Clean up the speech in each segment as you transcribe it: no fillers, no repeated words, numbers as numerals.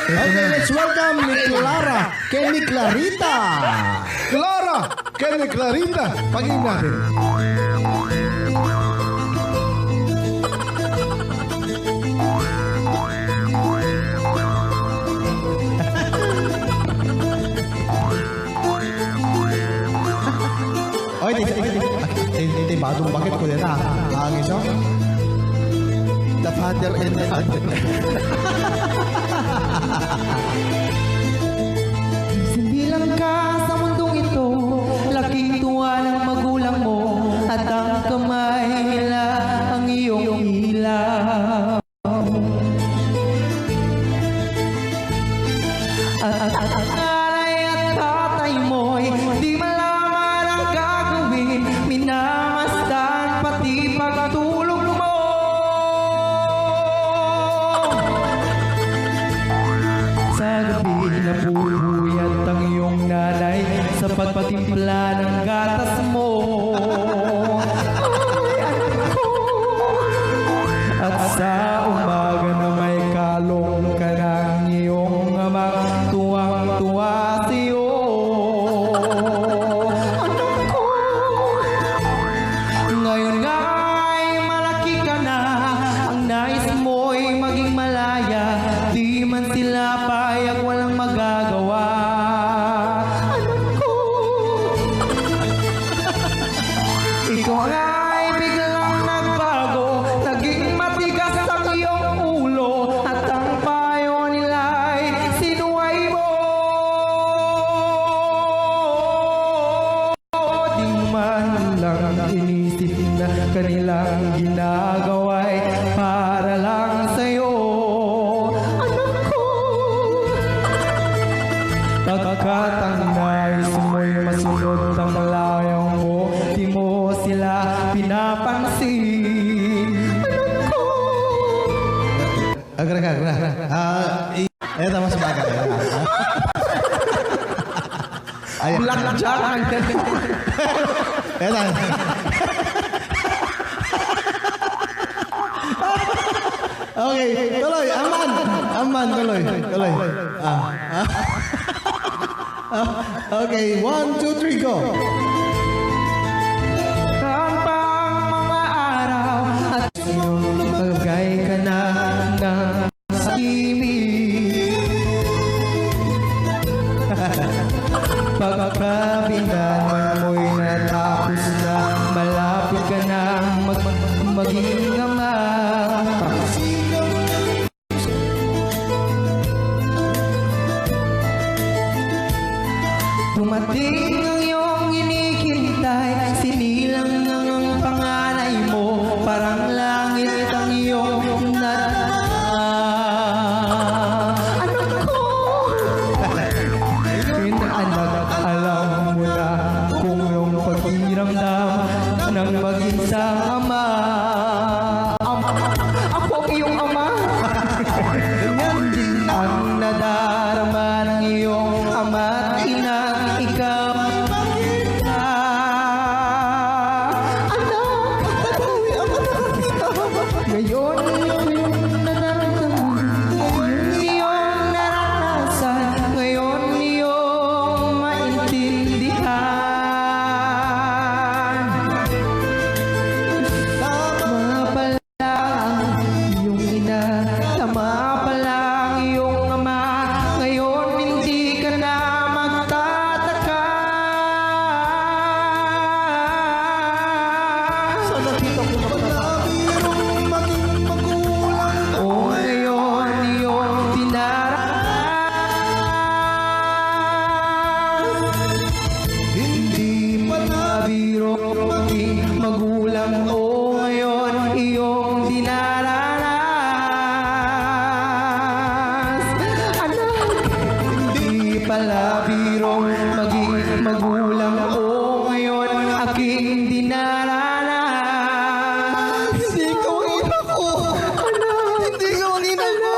Okay, let's welcome ni Clara Kenny Clarita. Clara Kenny Clarita. Pagiging natin. Oy, di badong bakit ko din ang iso? The father and the mother. Simbilang ka sa mundong ito, laking tuwa ng magulang mo, at ang kamay nila ang iyong ilaw. At nanay at tatay mo'y di malaman ang gagawin, minamasdan pati pagtulog mo. Sa gabi na bubuyat ang iyong nanay sa pagpatimpla ng gatas mo. At sa umaga na may kalong ka ng iyong amang tuwang-tuwa sa'yo. Anak ko, ngayon nga'y malaki ka na, ang nais mo'y maging malaya, di man sila payag walang magagawa. Anak ko, ikaw nga'y biglang nagbago, naging matigas ang iyong ulo, at ang payo nila'y sinuway mo. Di man lang inisip na kanilang ginagawa'y para lang sa'yo. Anak ko, pagkat ang nais mo'y masunod ang layaw mo, di mo sila pinapansin. Anak ko. Agra. Eto mas bagay. Blackjack. Eto. Okay, tuloy. Aman, tuloy. Okay, 1, 2, 3, go. Ang pang mga araw at pagkay ka na ng sakimig. Pagkabindahan mo'y natapos na, malapit ka na maging ama. Dumating ang iyong inikintay, sinilang ang panganay mo, parang langit ang iyong naranasan. Anak ko, anak, alam mo na kung iyong paghiramdam ng mag-isang ama. Ako ang iyong ama. Ganyan din ang nadarama ng iyong ama at ina. Ikaw magkita. Anak, ngayon iyong naranasan, ngayon iyong maintindihan. Tama pala ang iyong ina, tama pala ang iyong ama, ngayon hindi ka na magtataka. Sa nakita ko Palabirong maging magulang. o ngayon iyong dinaranas. Hindi palabiro maging magulang o ngayon iyong dinaranas. Anak, hindi palabiro maging magulang o ngayon aking dinaranas. Hindi ka ang ina ko. Hindi ka ang ina ko.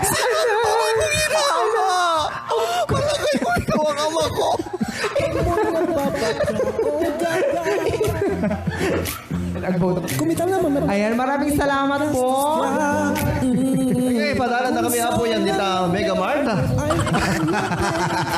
Sino ba ang ina, ama? Palagay mo ikaw ang ama ko. Kumita naman. Ayan, maraming salamat po. Okay, padala na kami po yan, Dita Mega Mart. to.